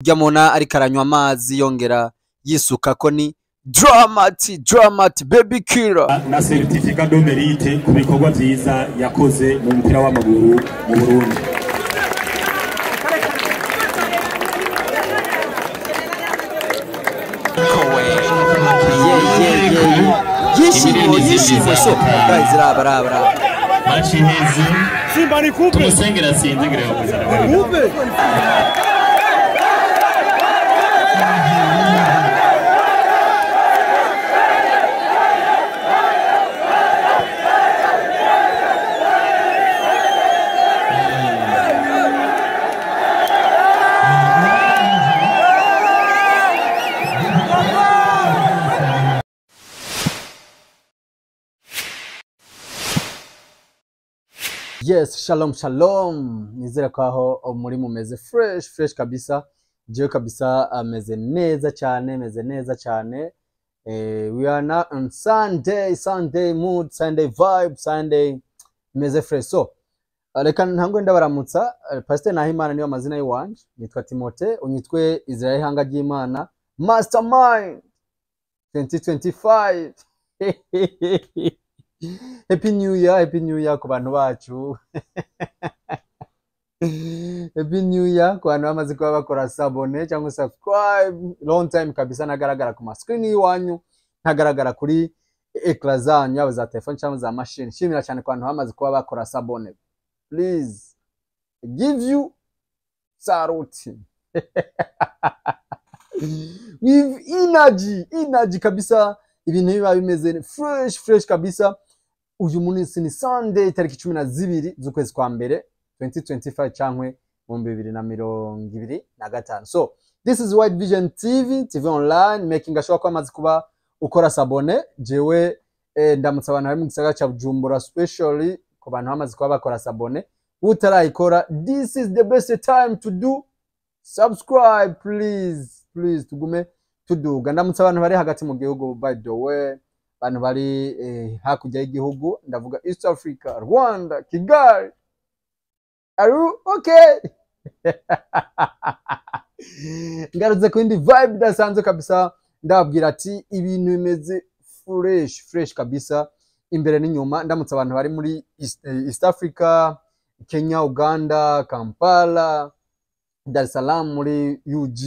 Mona ariko aranywa amazi yongera yisuka ko ni Dramati baby killer na certificat de mérite ku bikorwa vyiza yakoze mu mupira w'amaguru mu Burundi. Yishimwe so guys raba Machihezi Simba ni kupe tumusengera sinzi ngire kupe Yes, shalom. Nizere ko aho muri mumeze fresh kabisa. Jewe kabisa ameze neza cyane. We are now on Sunday mood, Sunday vibe, Sunday meze fresh. So, reka ntangwe ndabaramutsa. Pastor Nahimana niyo amazina yiwanje. Nitwa Timote, unyitwe Israel hanga ry'Imana. Mastermind 2025. Happy New Year ku bantu bacu. Happy New Year ku bantu bamaze kuba bakora sabone cyangwa subscribe. Long time kabisa nagaragara ku screen yiwanyu, ntagaragara kuri ecran zanyu yaba za telefone cyangwa za machine. Shimira cyane ku bantu bamaze kuba bakora sabone. Please give you salute. With energy kabisa, ibintu biba bimeze fresh kabisa. Uyu munsi ni Sunday tariki 12 z'ukwezi kwa mbere 2025 cyangwe mu 2025. So this is White Vision TV online, making sure ko amazi kuba ukora sabone. Jewe ndamutsa abantu bari mu gisagara cya Bujumbura, especially ku bantu bamaze kuba bakora sabone. Utarayikora, this is the best time to do subscribe. Please tugume tuduga. Ndamutsa abantu bari hagati mu gihugu, by the way, abantu bari hakurya y'igihugu, ndavuga East Africa, Rwanda, Kigali. Are you okay? Ngaruze ku indi vibe dasanzwe kabisa, ndababwira ati ibintu bimeze fresh kabisa imbere n'inyuma. Ndamutsa abantu bari muri East Africa, Kenya, Uganda, Kampala, Dar es Salaam muri UG,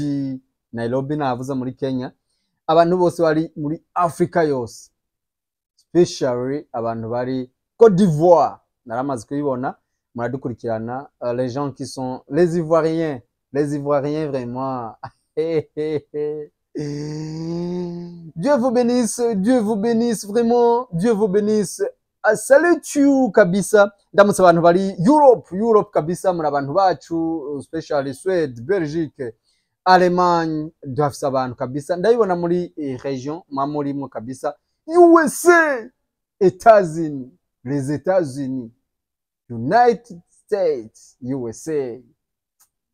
Nairobi navuze muri Kenya. Abantu bose bari muri Africa yose, especially abantu bari Côte d'Ivoire, naramaze kubibona muradukurikirana. Les gens qui sont les Ivoiriens vraiment. Dieu vous bénisse vraiment, Dieu vous bénisse. Salut you kabisa. Ndamutse abantu bari Europe kabisa, muri abantu bacu, especially Suède, Belgique, Allemagne, dufise abantu kabisa ndabibona muri region mamurimo kabisa. USA, États-Unis, les États-Unis, United States, USA.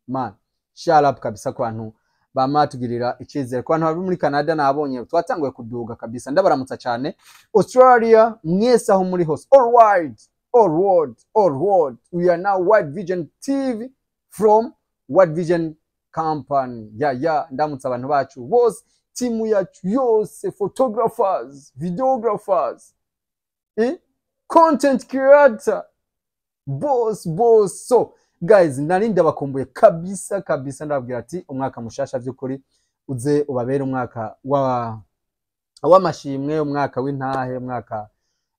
Man, shout out kabisa ku bantu bamatugirira icyizere. Ku bantu bari muri Canada nabonye twatanguye kuduga kabisa, ndabaramutsa cyane. Australia, mwese aho muri hose, all world. We are now White Vision TV from White Vision Company. Ndamutsa abantu bacu bose, timu yacu yose, photographers, videographers, content creator, boss. So guys, narinde bakumbuye kabisa ndababwira ati umwaka mushasha by'ukuri uze ubabere umwaka w'amashimwe, umwaka w'intahe, umwaka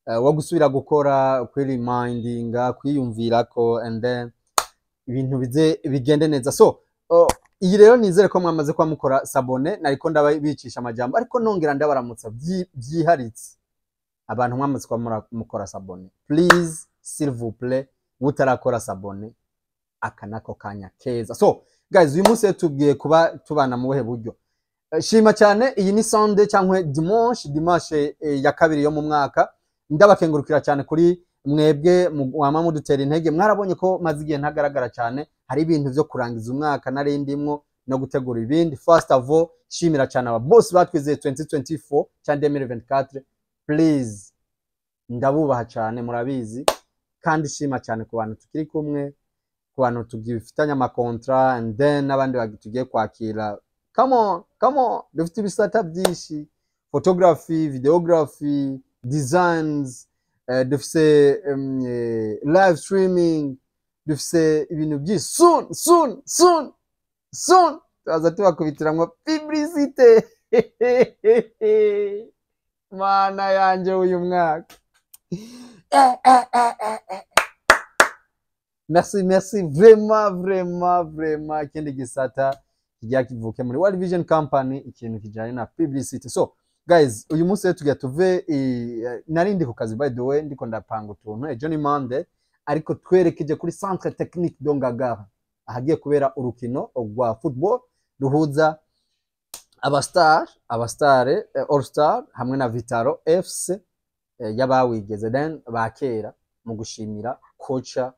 wo gusubira gukora, kwiremindinga, kwiyumvirako, and then ibintu bize bigende neza. So iyi rero nizere ko mwamaze kwa mukora sabone, nariko ndabicisha amajambo ariko nongera ndabaramutsa byiharitse abantu mwamaze kwa mukora sabone. Please s'il vous plaît, mutarakora sabone akanako kanya keza. So guys, uyu munsi tubwiye kuba tubana mu buhe buryo. Shima cyane, iyi ni Sunday cyangwa dimanche ya kabiri yo mu mwaka. Ndabakengurukira cyane kuri mwebwe mwama mudutera intege. Mwarabonye ko maze igihe ntagaragara cyane, hari ibintu byo kurangiza umwaka narindimwo no gutegura ibindi. First of all, shimira cyane aba boss batwizeye 2024 cyangwa 2024. Please ndabubaha cyane, murabizi, kandi shima cyane ku bantu tukiri kumwe, ku bantu tugifitanye amakontra and then n'abandi tugiye kwakira. Come on, dufite ibisata byinshi, photography, videography, designs, dufite live streaming, dufite ibintu byinshi. Soon tuzaza tubakubitiramwo publicité. Mana yanje uyu mwaka. Merci vraiment ikindi gisata kijya kivuke muri World Vision Company, ikintu kijanye na publicity. So guys, uyu munsi rero tugiye tuve narindi ku kazi, by the way ndiko ndapanga utuntu Johnny Monday, ariko twerekeje kuri Centre Technique de Ngagara ahagiye kubera urukino rwa football ruhuza abastare All Star hamwe na Vitaro FC y'abawigeze then bakera mu gushimira kocha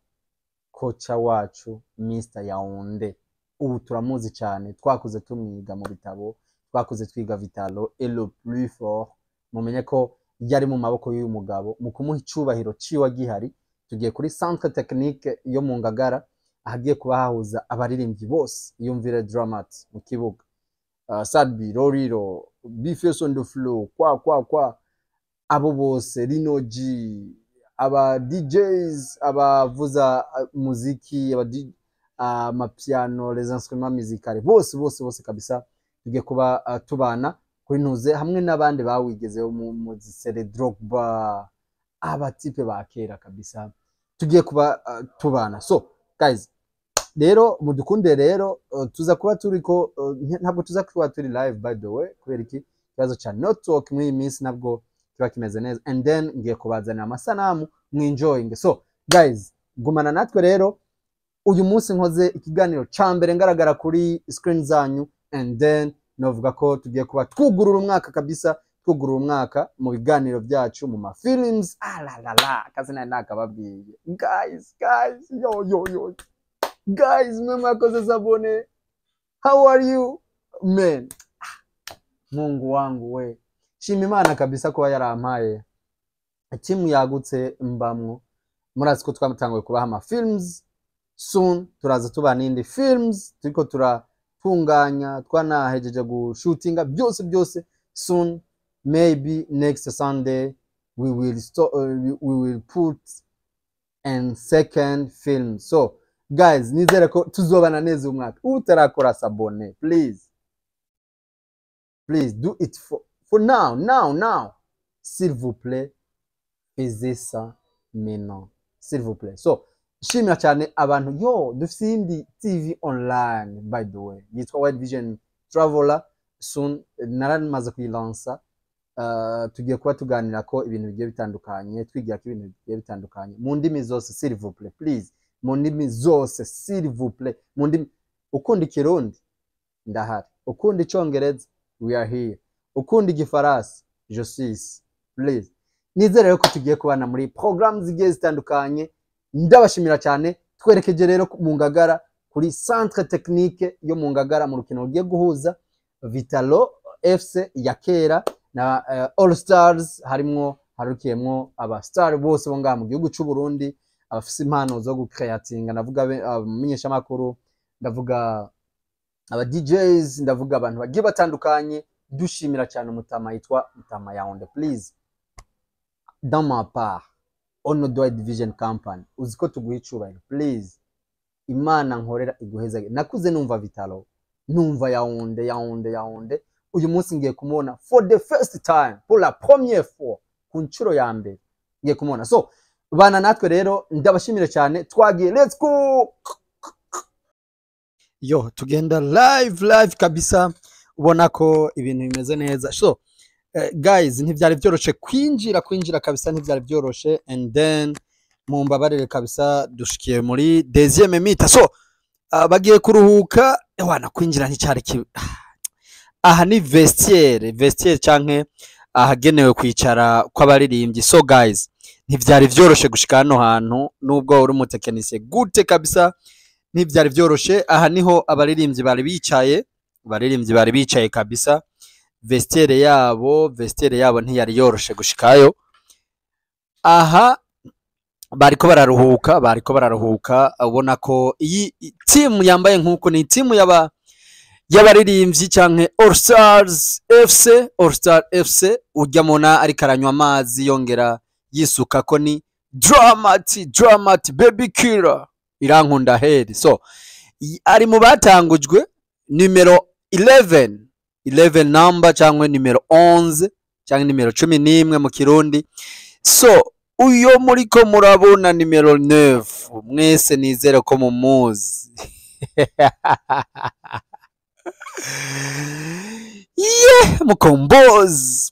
wacu Mr Yaounde. Ubu turamuzi cyane, twakuze tumwiga mu bitabo, twakuze twiga Vitalo et le plus fort. Mumenye ko yari mu maboko y'uyu mugabo mu kumuha icubahiro ciwa gihari. Tugiye kuri Centre Technique yo mu Ngagara ahagiye kuba hahuza abaririmbyi bose, yumvire Dramat mu kibuga, Sadbi, Roriro, Bifeso on the flow, kwa abo bose, Rino G, aba DJs, abavuza muziki, amapiano, les instruments musicaux, bose kabisa tugiye kuba tubana kuri ntuze hamwe n'abandi bawigezeho mu Zisere Drogba, abatipe bakera kabisa tugiye kuba tubana. So guys, rero mudukunde rero tuza kuba turiko ntabwo tuza kuba turi live by the way kubera iki kibazo cha network muri minsi nabwo kiba kimeze neza, and then ngiye kubazanira amasanamu enjoying. So guys, gumana natwe rero uyu munsi nkoze ikiganiro ca mbere ngaragara kuri screen zanyu, and then novuga ko tugiye kuba twugurura umwaka kabisa, twugurura umwaka mu biganiro byacu mu ma films. Kazina nakababwiye guys yo guys, mwe mwakoze sabone, how are you man? Mungu wangu we, shima Imana kabisa kuba yarampaye timu yagutse mbamwo. Murazi ko twamutanguye kubaha ama films, soon turaza tuba n'indi films turiko turatunganya, twanahejeje gushootinga byose soon. Maybe next Sunday we will put and second film. So guys, nizere ko tuzobana neza umwaka. Utarakora sabone, please do it for now, s'il vous plaît, faisez ça maintenant, s'il vous plaît. So shimira cyane abantu yo dufite indi TV online by the way yitwa World Vision Traveler. Soon naramaze kuyilansa, tugiye kuba tuganira ko ibintu bigiye bitandukanye, twigira ko ibintu bigiye bitandukanye mu ndimi zose, s'il vous plaît, please, mu ndimi zose, s'il vous plaît, mu ndimi. Ukunda Kirundi ndahari, ukunda Icongereza we are here, ukunda Igifaransa je suis, please. Nizere ko tugiye kubana muri programs zigiye zitandukanye. Ndabashimira cyane. Twerekeje rero mu Ngagara kuri Centre Technique yo mu Ngagara mu rukino rugiye guhuza Vitalo FC ya kera na All Stars, harukiyemwo aba star bose bo ngaha mu gihugu cy'u Burundi, abafise impano zo gucreatinga, ndavuga abamenyesha makuru, ndavuga aba DJs, ndavuga abantu bagiye batandukanye. Dushimira cyane umutama yitwa Mutama Yaounde. Please, dans ma part, on World Vision Company, uziko tuguha icubahiro, please, Imana nkorera iguheza. Nakuze numva Vitalo, numva Yaounde. Uyu munsi ngiye kumubona for the first time, pour la première fois, ku nshuro ya mbere ngiye kumubona. So bana natwe rero, ndabashimira cyane. Twagiye, let's go. Yo, tugenda live kabisa, ubona ko ibintu bimeze neza. So guys, ntivyari byoroshe kwinjira kabisa, ntivyari byoroshe, and then mumbabarire kabisa dushikiye muri deuxième mi-temps. So bagiye kuruhuka, wana kwinjira nticyari aha ni vestiaire canke ahagenewe kwicara kw'abaririmbyi. So guys, ntivyari byoroshe gushika hano hantu, nubwo uri umutekinisiye gute kabisa, ntivyari byoroshe. Aha niho abaririmbyi bari bicaye kabisa. Vestiaire yabo ntiyari yoroshe gushikayo. Aha bariko bararuhuka ubona ko iyi team yambaye nkuko ni team y'abaririmbyi canke All Stars FC ujya mona ari karanywa amazi yongera yisuka ko ni Dramati baby killer irankunda heri. So ari mu batangujwe numero 11 number cyangwa numero 11 cyangwa numero 11 mu Kirundi. So uyo muriko murabona numero 9 mwese nizere ko mumuzi.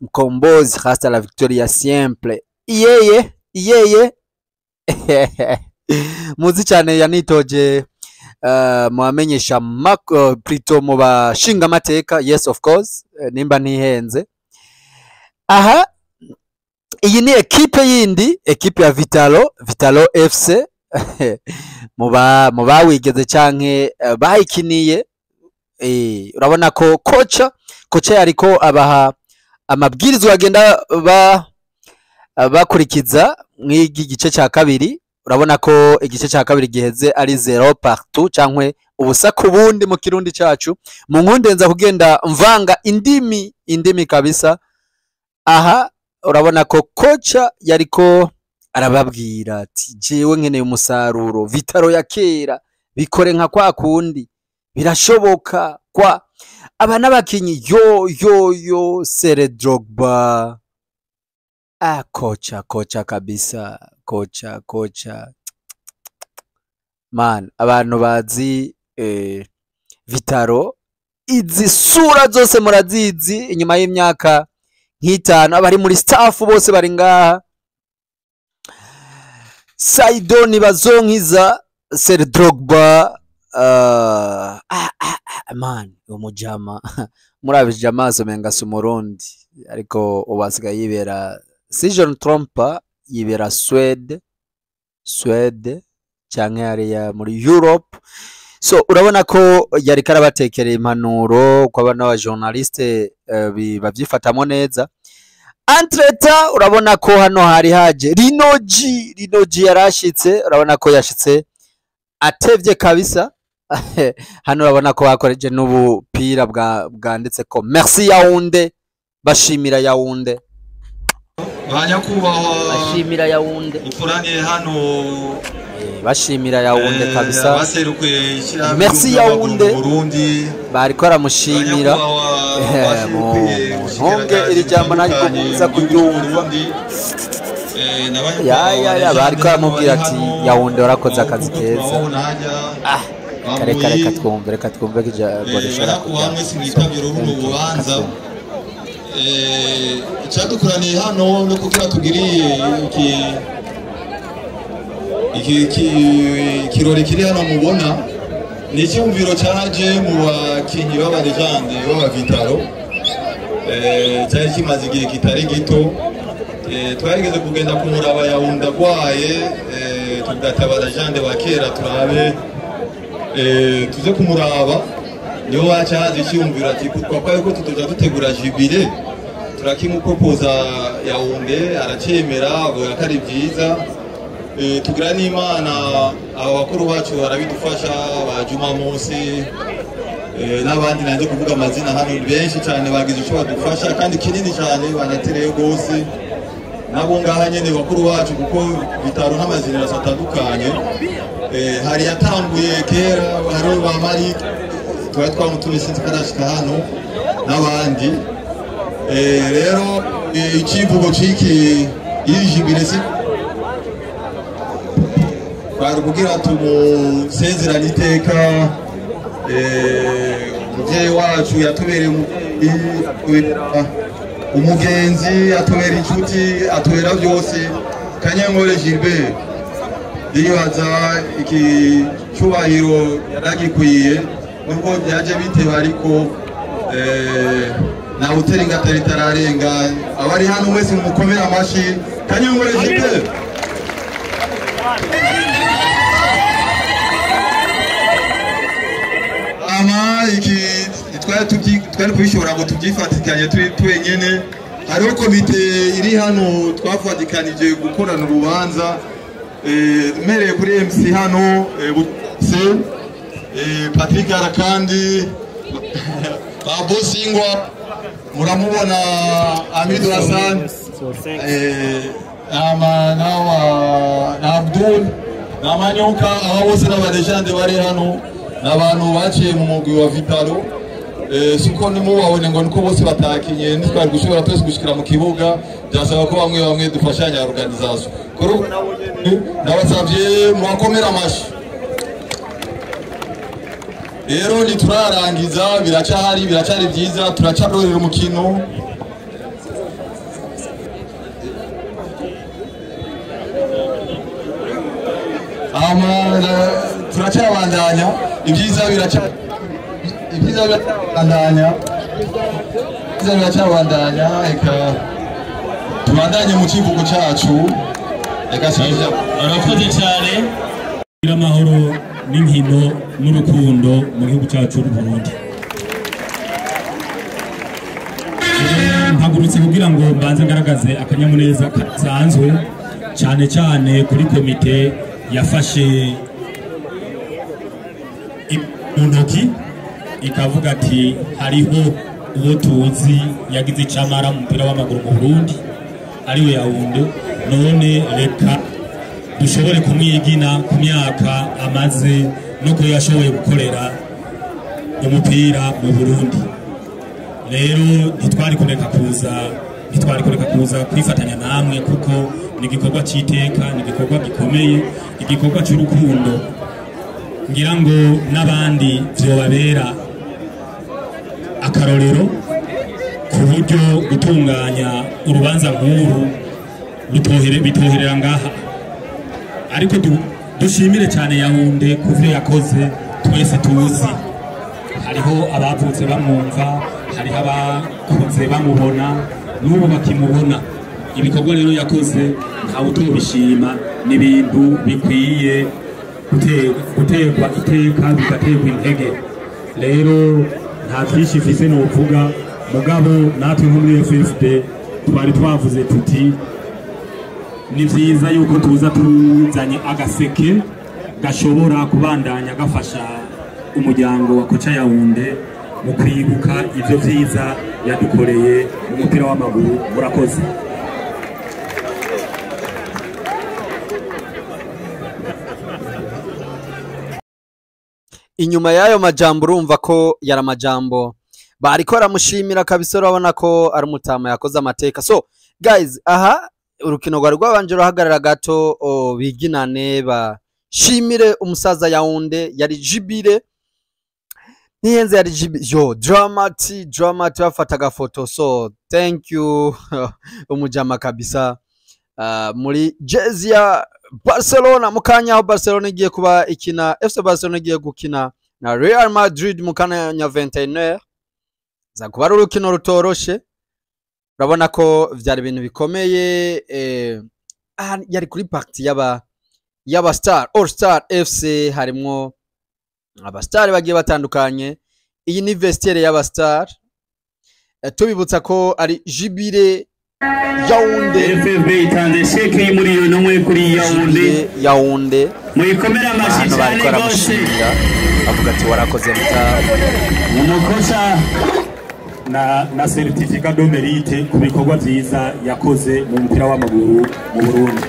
Mkombozi hasta la victoria siempre. Yeye muzi cyane yanitoje muamenyesha plutôt mu bashinga amateka. Yes of course, nimba ntihenze. Aha iyi ni equipe yindi, equipe ya Vitalo FC mu bawigeze canke bayikiniye. Urabona ko kocha yariko abaha amabwirizo agenda bakurikiza mw'igi gice cya kabiri. Urabona ko igice cya kabiri giheze ari 0 partout cyangwa ubusa ku bundi mu Kirundi cyacu. Mu nkundenza kugenda mvanga indimi kabisa. Aha urabona ko kocha yariko arababwira ati jewe nkeneye umusaruro Vitaro ya kera bikore nka kwa kundi birashoboka kwa aba n'abakinyi yo Sere Drogba. Kocha kabisa, kocha man, abantu bazi Vitaro izi sura zose murazizi. Inyuma y'imyaka nk'itanu abari muri staff bose bari ngaha. Saidoni bazonkiza Sere Drogba. Man umujama murabije amaso menga sumurundi ariko ubasiga yibera Sijon Trompa yibera Swede cyangwa yari muri Europe. So urabona ko yari karabatekereye impanuro kwa bana ba journaliste bavyifatamo neza. Entreta urabona ko hano hari haje Rinoji yarashitse. Urabona ko yashitse atevye kabisa. Hano urabona ko bakoreje n'ubupira bwanditse ko merci Yaounde. Bashimira Yaounde, bashimira Yaounde ukoraniye hano, bashimira Yaounde kabisa. baserukuye merci Yaounde bariko aramushimira. Ntunge iri jambo nariko muza kuryumva. Ya bariko aramubwira ati Yaounde warakoze akazi keza. Reka twumve kijagoreshora kubanza. Icyadukoraniye hano no kugira tugiriye iki kirori kiri hano mubona ni icyumviro cyaje mu bakinyi b'abarejande b'aba Vitaro. Cyari kimaze igihe kitari gito. Twageze kugenda kumuraba Yaounde agwaye, tugatabara Legende wa kera turabe tuze kumuraba. Niyo wacaje cyumvira ati kwa yuko tutoja dutegura jubile turakimupropoza Yaounde aracemera abo yakari byiza. Tugira n'Imana abo bakuru bacu barabidufasha ba Juma Mose n'abandi nanze kuvuga amazina hano benshi cyane bagize icyo badufasha kandi kinini cyane banatereye gose nabo ngaha nyene bakuru bacu kuko Vitaro n'amazina atandukanye. Hari yatambuye kera hari ba Mari twari twamutumise tukarashika hano n'abandi. Rero ikivugo ciki yijibirese bari kugira tumusezerana iteka. Umuvyeyi wacu yatubereye umugenzi, atubera inshuti, atubera byose. Kanyankore Gilbert ndibaza iki cyubahiro yaragikwiye nubwo byaje biteba ariko na uteringa tararenga. Abari hano wese mukomera amashi Kanyankore Gilbert. Iki twari kubishobora ngo tubyifatikanye turi twenyene. Hariho komite iri hano twafatikanije gukorana urubanza mereye kuri MC hano se Patrick Arakandi Babosingwa muramubona Amidu Hassan na Abdul na Manyoka aba bose n'abarejande bari hano n'abantu baciye mu mugwi wa Vitalo suko nimubabone ngo niko bose batakinye ntitwari gushobora twese gushikira mu kibuga byasaba ko bamwe dufashanya organisation kuri ndabasabye mukomera amashi rero niturarangiza biracari byiza turacarorera umukino turacabandanya ibyiza biracabandanya eka tubandanye mu kivugo cyacu eka sije arakoze cyane amahoro n'inkino n'urukundo mu gihugu cyacu cy'u Burundi. Mpagurutse kugira ngo mbanze ngaragaze akanyamuneza kasanzwe cyane cyane kuri komite yafashe intoki ikavuga ati hariho uwo tuzi yagize icamara mu mupira w'amaguru mu Burundi ariwe Yaounde, none reka dushobore kumwigina ku myaka amaze no ko yashoboye gukorera umupira mu Burundi. Rero ntitwari kureka kuza kwifatanya namwe kuko ni igikorwa cy'iteka, ni igikorwa gikomeye, igikorwa cy'urukundo ngira ngo n'abandi vyobabera akarorero ku buryo gutunganya urubanza nkuru bitoherera ngaha. Ariko dushimire cyane Yaounde kuvyo yakoze twese tuzi. Hariho abavutse bamwumva, hariho abakuze bamubona n'ubu bakimubona. Ibikorwa rero yakoze ntawe utobishima, n'ibintu bikwiye guterwa iteka bigaterwa intege. Rero nta twishifise n'uvuga mugabo natwe nko muri FFD twari twavuze tuti ni vyiza yuko tuza tuzanye agaseke gashobora kubandanya gafasha umuryango wa koca Yaounde mu kwibuka ivyo vyiza yadukoreye mu mupira w'amaguru. Murakoze. Inyuma y'ayo majambo urumva ko yari amajambo bariko aramushimira kabisa, urabona ko ari umutama yakoze amateka. So guys, aha urukino rwari rwabanje ruhagarara gato biginane bashimire umusaza Yaounde, yari jibire niyenze, yari jibire yo dramati bafataga foto. So thank you umujama kabisa muri jezi ya Barcelona mukanya aho Barcelona igiye kuba ikina, FC Barcelona igiye gukina na Real Madrid mukanya 21h za kuba urukino rutoroshe. Urabona ko vyari ibintu bikomeye yari kuri party yaba Star All Star FC, harimo abastar bagiye batandukanye. Iyi ni vestiaire y'aba Star, tubibutsa ko ari jibire Yaounde FFB itande sheke muri yo nomwe kuri Yaounde muyikomera amashi cyane gose avuga ati warakoze umukosa na certificat de mérite ku bikorwa byiza yakoze mu mupira w'amaguru mu Burundi.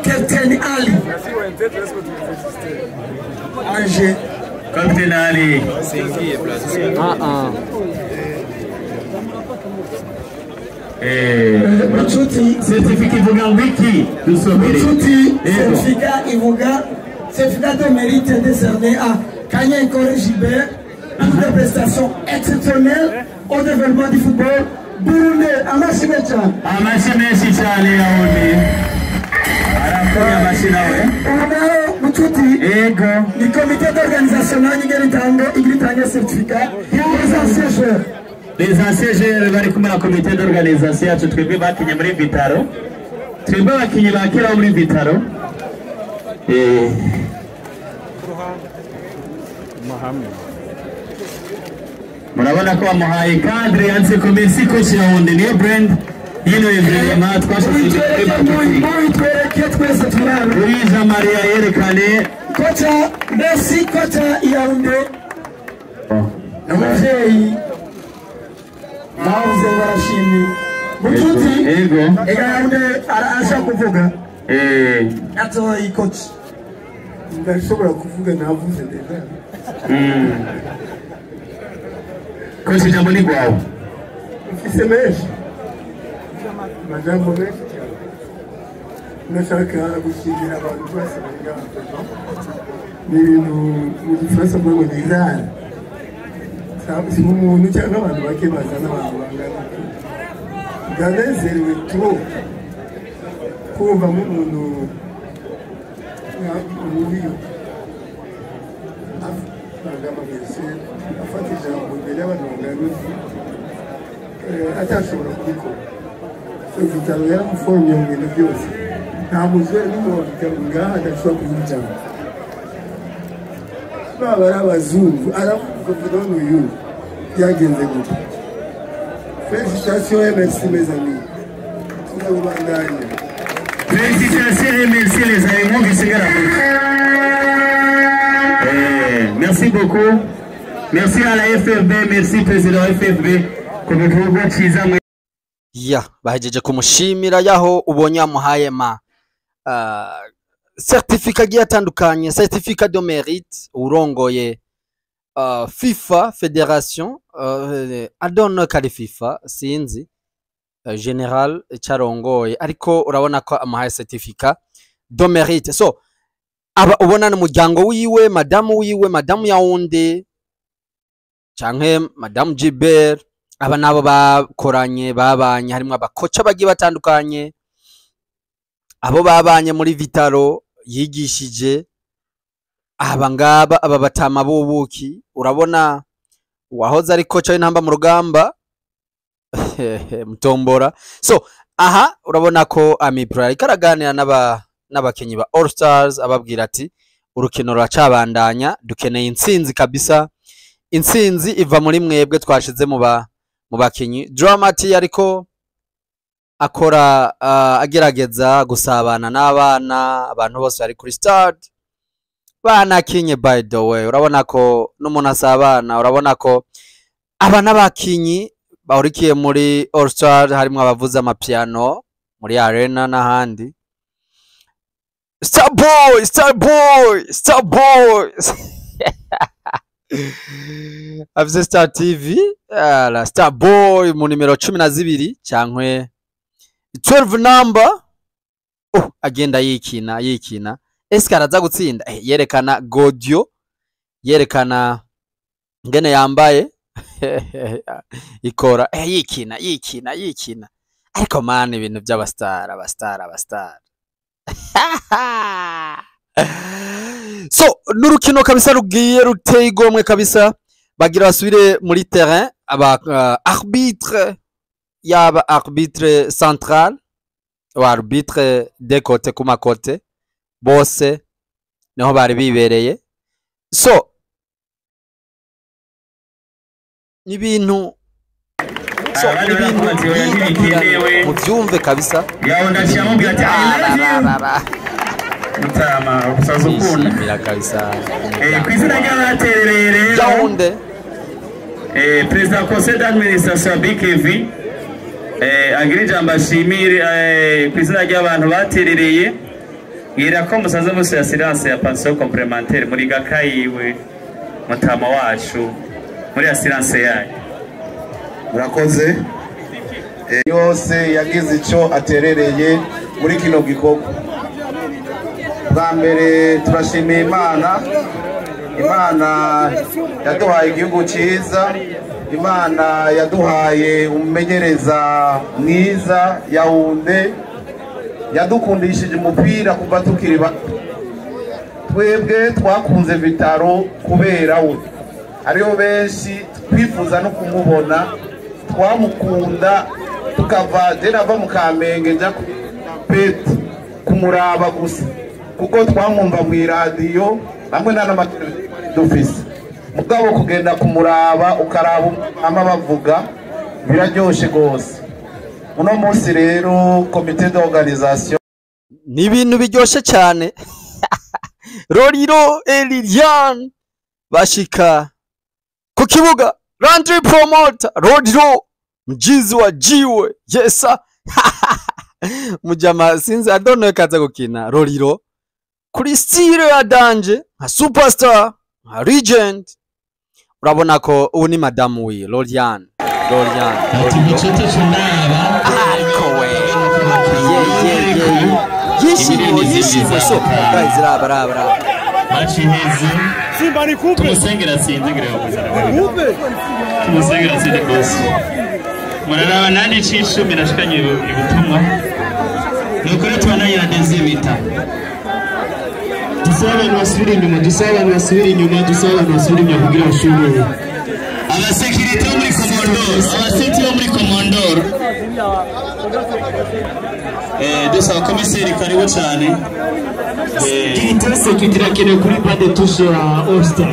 Captain Ali Angers, Captain Ali certificat ivuga wiki dusomere certificat ivuga certificat de mérite décerné à Kanyankore Gilbert pour des prestations exceptionnelles au développement du football burundais. Amashi menshi cyane Yaounde arakonya amashi nawe. mucuti ego ni comité d'organisation n'ingeri tango igritanga certificat les anciens joueurs bari kumwe na comité d'organisation yacu twebwe bakinye muri Vitaro twebwe bakinye bakira muri Vitaro murabona ko bamuhaye cadre yanse commerce coach ya Yaounde niyo brand yino evenement twashyize Louise Maria yerekane kocha Messi kocha Yaounde n'umuvyeyi navuze barashimye mucuti ego Yaounde arasha kuvuga atoyi coach ndashobora kuvuga navuze neza coach jambo ni kwawe ufise menshi majambo menshi nashaka gushimira abantu bose bari ni ibintu mu gifaransa mvuga ngo nizara si umuntu cyangwa abantu bake bazana abantu bangana ndanezerewe trop kumva nk'umuntu nk'uyu afata ijambo imbere y'abantu bangana atashobora kubikora Vitaro yaramuforomye mu bintu byose nta muzere n'umwe wa Vitaro ngaha adashobora kuvuga ijambo baba ari abazungu aravuga Vitaro n'uyu byagenze gutya félicitations et merci mes amis tuzabandanya félicitations et merci les amis mon bisigara merci beaucoup merci à la FFB merci président FFB ku bikorwa cyiza ya bahejeje kumushimira yaho ubonye amuhaye ma certificat giye atandukanye certificat de mérite urongoye FIFA Fédération adonne kali FIFA sinzi general carongoye ariko urabona ko amuhaye certificat de mérite so aba ubona n'umuryango wiwe madamu Yaounde canke madamu Gilbert aba nabo bakoranye babanye harimo abakoca bagiye batandukanye abo babanye muri Vitaro yigishije aba ngaba aba batama bubuki urabona wahoze ari koca w'intamba mu rugamba Mutombora so aha urabona ko Amipro ikaraganira n'abakenyi ba All Stars ababwira ati urukino ruracabandanya dukeneye intsinzi kabisa intsinzi iva muri mwebwe twashize mu bakinyi Dramati ariko akora agerageza gusabana n'abana abantu bose bari kuri stade banakinye by the way urabona ko n'umuntu asabana urabona ko aba n'abakinyi bahurikiye muri All Star harimo abavuza amapiano muri arena n'ahandi Star boy Afze Star TV la Star Boy mu numero 12 cyankwe 12 number agenda yikina eske araza gutsinda yerekana Godio yerekana ngene yambaye ikora yikina ariko man ibintu by'abastar so nurukino kabisa rugiye ruteye igomwe kabisa bagira basubire muri terrain aba arbitre yaba arbitre central ou arbitre de côté kuma côté bose niho bari bibereye so ibintu mubyumve kabisa Mutama usaza ukunda kabisa kwizina ry'abaterereye Yaounde President du conseil d'administration BKV agirije ambashimire kwizina ry'abantu baterereye ngira ko musaza bose ya silence ya pension complémentaire muri gakayiwe mutama wacu muri ya silence yayo murakoze yose yagize ico aterereye muri kino gikorwa bwa mbere turashimiye Imana yaduhaye igihugu cyiza Imana yaduhaye umumenyereza mwiza Yaounde yadukundishije umupira kuva tukiri bato twebwe twakunze Vitaro kubera we hariho benshi twifuza no kumubona twamukunda tukava nava mu Kamenge nja peti kumuraba gusa kuko twamwumva mu radio bamwe n'amateleviziyo dufise mugabo kugenda kumuraba ukaraba ama bavuga biraryoshe gose uno munsi rero comité d'organisation ni ibintu biryoshe cyane Roriro Elian bashika ku kibuga Landry Promoter Roriro mjizi wa jiwe yesa mujama sinzi adono kaza gukina Roriro kuri style ya Danje nka superstar nka legend urabona ko ubu ni madamu we Lorian ati mucote cunaba yishimye so guys raba baciheze Simba ni coupe. tumusengera sinzi greo Coupe. tumusengera sinzi boss muraraba nandi cishumi nashikanye ubutumwa nuko rero twananye na Dezimita dusaba abantu basubira inyuma kugira bashobore abasekirite bo muri Komondoro dusaba komiseri karibu cyane sekirite kirakenewe kuri bande tushe ya All Star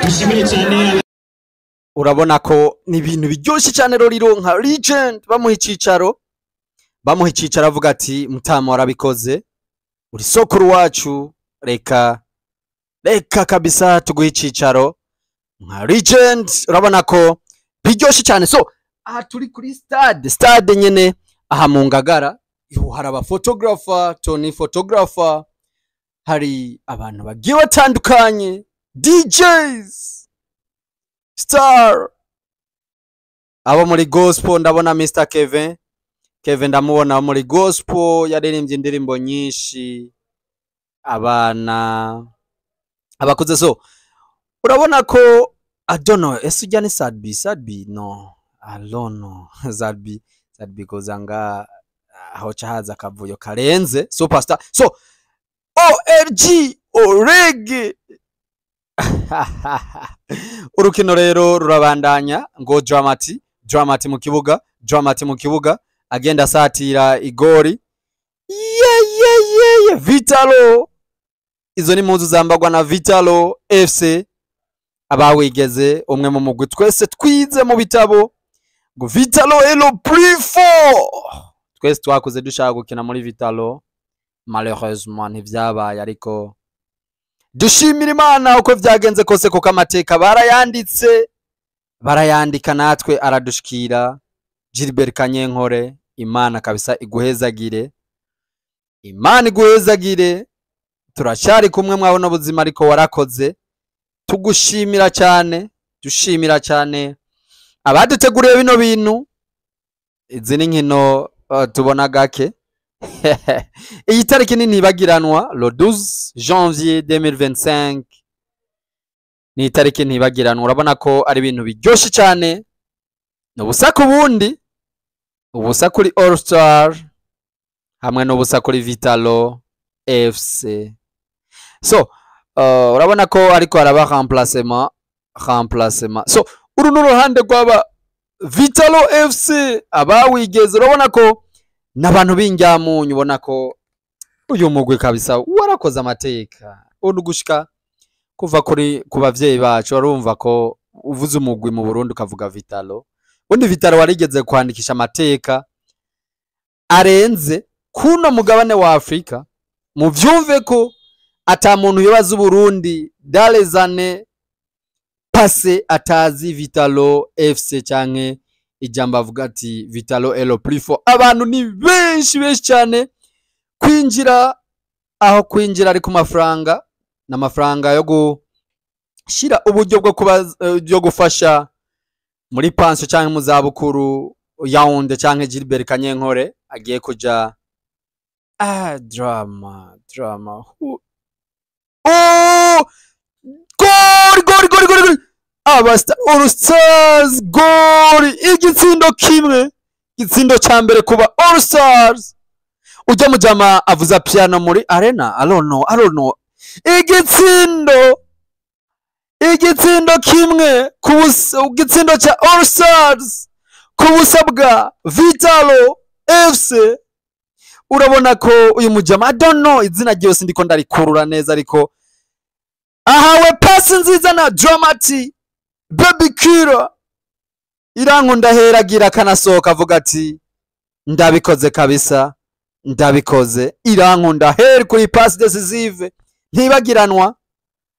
dushimire cyane urabona ko ni ibintu biryoshye cyane Roriro nka legend bamuha icicaro avuga ati mutama warabikoze uri sokuru wacu reka kabisa tuguha icicaro nka legend urabona ko biryoshye cyane so aha turi kuri stade nyene aha mu Ngagara hari abaphotographer Tony photographer hari abantu bagiye batandukanye DJs Star abo muri gospel ndabona Mr Kevin ndamubona muri gospel yaririmbye indirimbo nyinshi abana abakuze so urabona ko I don't know ese ujya ni Sadbi no I don't know Sadbi kozanga aho chahaza kavuyo karenze superstar so ORG urukino rero rurabandanya ngo Dramati mu kibuga agenda satira igori Vitalo izo ni muzu zambagwa na Vitalo FC abawigeze umwe mu mugwi twese twize mu bitabo ngo Vitalo elo prifo twese twakuze dushaka gukina muri Vitalo malheureusement ntivyabaye ariko dushimira Imana uko vyagenze kose kuko amateka barayandika natwe aradushikira Gilbert Kanyenkore Imana kabisa iguhezagire turacari kumwe mwabona ubuzima ariko warakoze tugushimira cyane abaduteguriye bino bintu izi ni nkino tubona gake iyi tariki nini bagiranwa le 12 janvier 2025 ni tariki ntibagiranwa urabona ko ari ibintu biryoshye cyane n'ubusa kuri All Star hamwe n'ubusa kuri Vitalo FC so urabona ko ariko araba remplacement so uru n'uruhande rw'aba Vitalo FC abawigeze urabona ko n'abantu b'injyamunyu ubona ko uyu mugwi kabisa warakoze amateka urugushika kuva ku bavyeyi bacu urumva ko uvuze umugwi mu Burundi ukavuga Vitalo undi Vitalo warigeze kwandikisha amateka arenze kuno mugabane wa Afrika mu vyumve ko ata muntu yobaza Burundi dans les années passées atazi Vitalo FC canke ijambo avuga ati Vitalo elo prifo abantu ni benshi cyane kwinjira ari ku mafaranga n'amafaranga yo gushira uburyo bwo gufasha muri panso canke mu zabukuru Yaounde canke Gilbert Kanyenkore agiye kuja drama gol All Stars goli igitsindo kimwe, igitsindo ca mbere kuba All Stars. Ujya mujama avuza piano muri arena. I don't know. Igitsindo kimwe igitsindo cha All Stars kubusa bwa Vitalo FC. Urabona ko uyu mujama I don't know izina ryose ndiko ndarikurura neza ariko ahawe pasi nziza na Dramati Baby Kira irankunda heragira kanasohoka avuga ati ndabikoze kabisa, ndabikoze. Irankunda heri kuri pass decisive ntibagiranwa,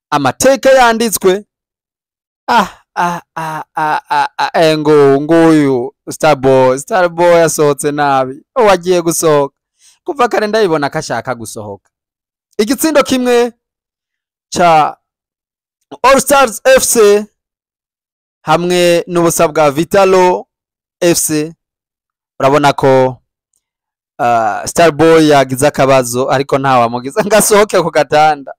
amateka yanditswe. Nguyu Starboy yasohotse nabi, wagiye gusohoka kuva kare ndayibona kashaka gusohoka. Igitsindo kimwe cha All Stars FC hamwe n'ubusa bwa Vitalo FC. Urabona ko Starboy yagize akabazo ariko nta wamugize ngasohoke ku gatanda.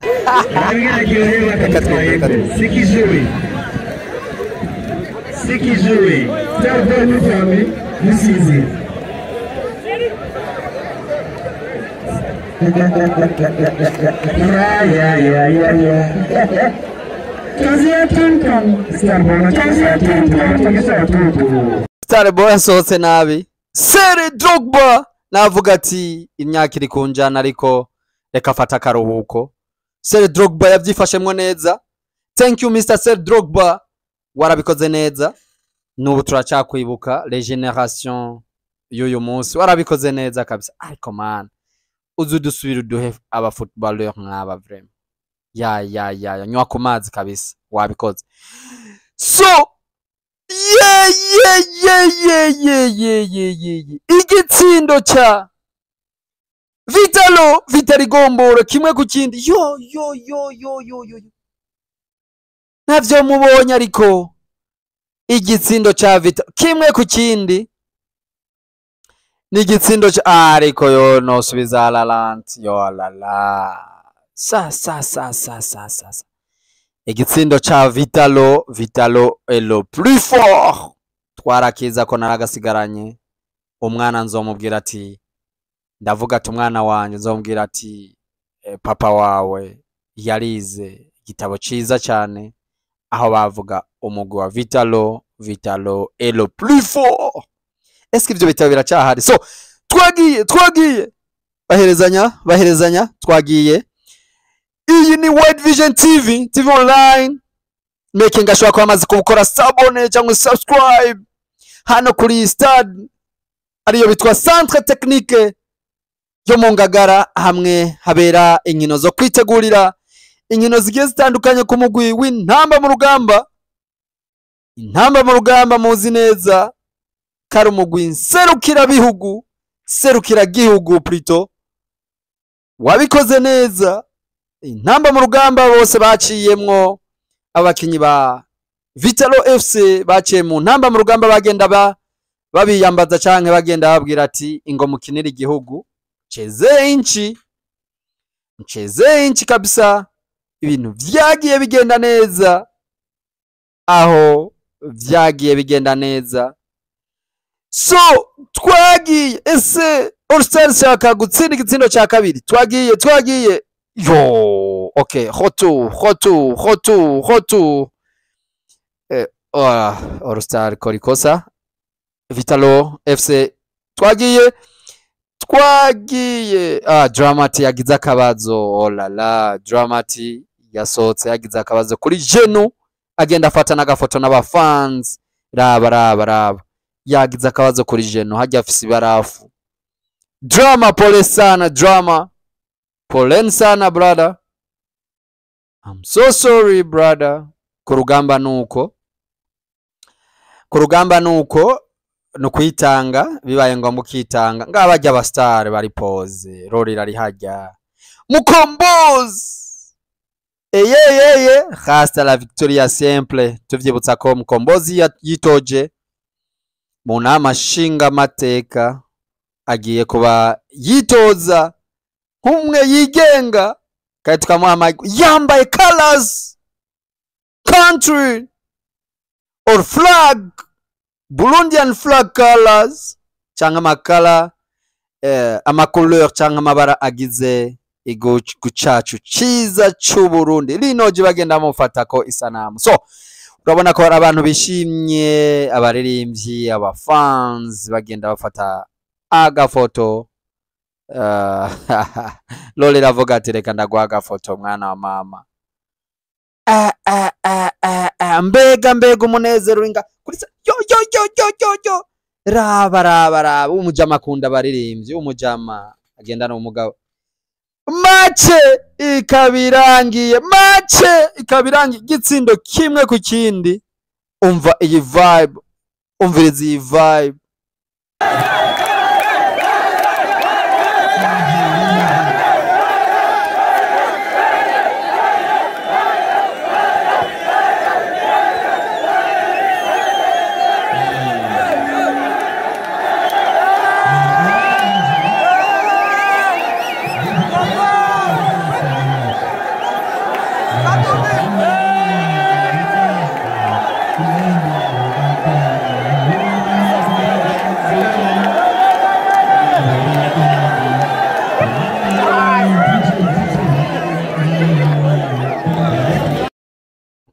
Sikijuri Starboy n'ufami musizi Starboy asohotse nabi. Sere Drogba navuga ati imyaka iri kunjana ariko reka fata karuhuko. Sere Drogba yavyifashemwe neza. Thank you Mr. Sere Drogba, warabikoze neza. Nubu turacakwibuka regeneration y'uyu munsi, warabikoze neza kabisa. Ariko man uzudusubira uduhe aba footballer nk'aba vraiment ya nywa ku mazi kabisa, wabikoze. So igitsindo cha Vitali Gomboro kimwe ku kindi. Yo navyo mubonye ariko igitsindo cha Vitali kimwe ku kindi ni igitsindo cha ariko yo no subiza Lalant yo lala sa igitsindo cha Vitalo est le plus fort. Twarakiza ko naragasigaranye. Umwana nzomubwira ati ndavuga ati umwana wanje nzomubwira ati papa wawe yarize igitabo ciza cyane aho bavuga umugwi wa Vitalo est le plus fort. Est-ce que ibyo bitabo biracyahari? So twagiye baherezanya twagiye. Iyi ni World Vision TV online, making ashobora kwamaze gukora sabone cyangwa subscribe hano kuri stade ariyo bitwa Centre Technique yo mu Ngagara, hamwe habera inkino zo kwitegurira inkino zigiye zitandukanye ku mugwi w'intamba mu rugamba. Intamba mu rugamba muzi neza kari umugwi serukira gihugu plutôt, wabikoze neza. Intamba mu rugamba bose baciyemwo, abakinyi ba Vitalo FC baciye mu ntamba mu rugamba bagenda babiyambaza canke bagenda babwira ati ingo mukinira igihugu, cheze inchi kabisa. Ibintu vyagiye bigenda neza, aho vyagiye bigenda neza. So twagiye ese All Stars shaka gutsinda igitsindo ca kabiri. Twagiye yo okay, retour All Star korikosa Vitalo FC twagiye Dramati yagize akabazo. Oh la la, Dramati yasohotse yagize akabazo kuri Jenu, agenda afata n'agafoto n'abafans. Raba yagize akabazo kuri Jenu, hajya afise ibarafu. Drama pole sana brother, I'm so sorry brother. Kurugamba nuko no kwitanga, bibaye ngo mukitanga ngabajya abastar bari pose rori rari hajya Mukombozi. Hasta la victoria simple. Tuvyibutsa ko Mukombozi yitoje mu nama nshinga mateka, agiye kuba yitoza nk'umwe yigenga, kandi tukamuha yambaye colors country or flag, Burundian flag colors, cyangwa amakala, amacouleur cyangwa amabara agize igihugu cyacu cyiza cy'u Burundi. Rinoje bagenda bamufata ko isanamu. So urabona ko abantu bishimye, abaririmbyi, abafans bagenda bafata agafoto. Lole ravuga ati reka ndagwa agafoto mwana wa mama. Mbega umunezero inga yo raba umujama akunda abaririmbyi, umujama agendana umugabo. Mace ikabirangiye igitsindo kimwe ku kindi. Umva iyi vibe, umviriza iyi vibe.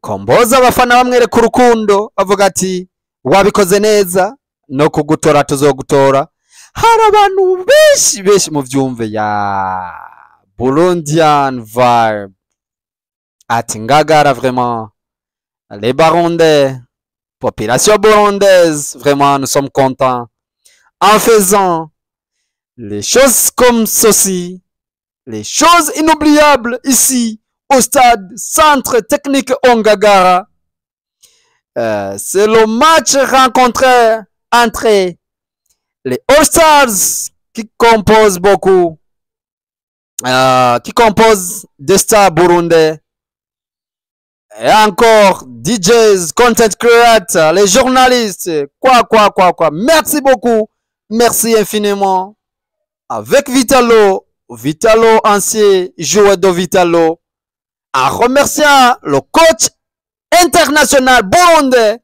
Komboza abafana bamwereka urukundo avuga ati wabikoze neza, no kugutora tuzogutora. Hari abantu benshi mu vyumve ya Burundian vibe. Ati ngagara vraiment les Burundais, population burundaise, vraiment nous sommes contents en faisant les choses comme ceci, les choses inoubliables ici au stade Centre Technique Ongagara. C'est le match rencontré entre les All-Stars qui composent beaucoup, qui composent des stars burundais, et encore DJs, content creators, les journalistes, quoi. Merci beaucoup, merci infiniment. Avec Vitalo, ancien joueur de Vitalo, en remerciant le coach international burundais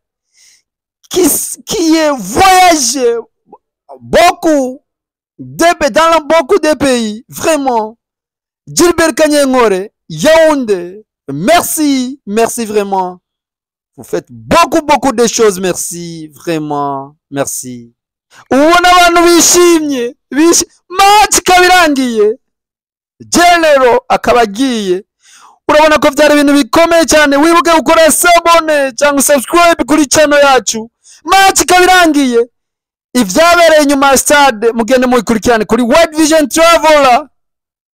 qui est voyagé beaucoup dans beaucoup de pays, vraiment. Gilbert Kanyengore, Yaoundé, merci vraiment. Vous faites beaucoup de choses, merci, vraiment, merci. Ubona abantu bishimye, match kabirangiye, General akabagiye. Urabona ko byari ibintu bikomeye cyane. Wibuke gukora sabone cyangwa subscribe kuri channel yacu. Match kabirangiye, ivyabereye nyuma stade mugende mukurikirane kuri World Vision Traveler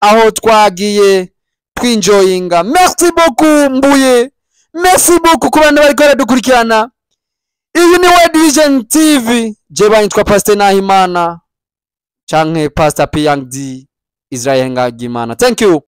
aho twagiye twinjoyinga. Merci beaucoup Mbuye, merci beaucoup ku bantu bariko baradukurikirana. Iyi ni World Vision TV. Je banyitwa Pastor Nahimana canke Pastor P Young D Israel Ngagimana. Thank you.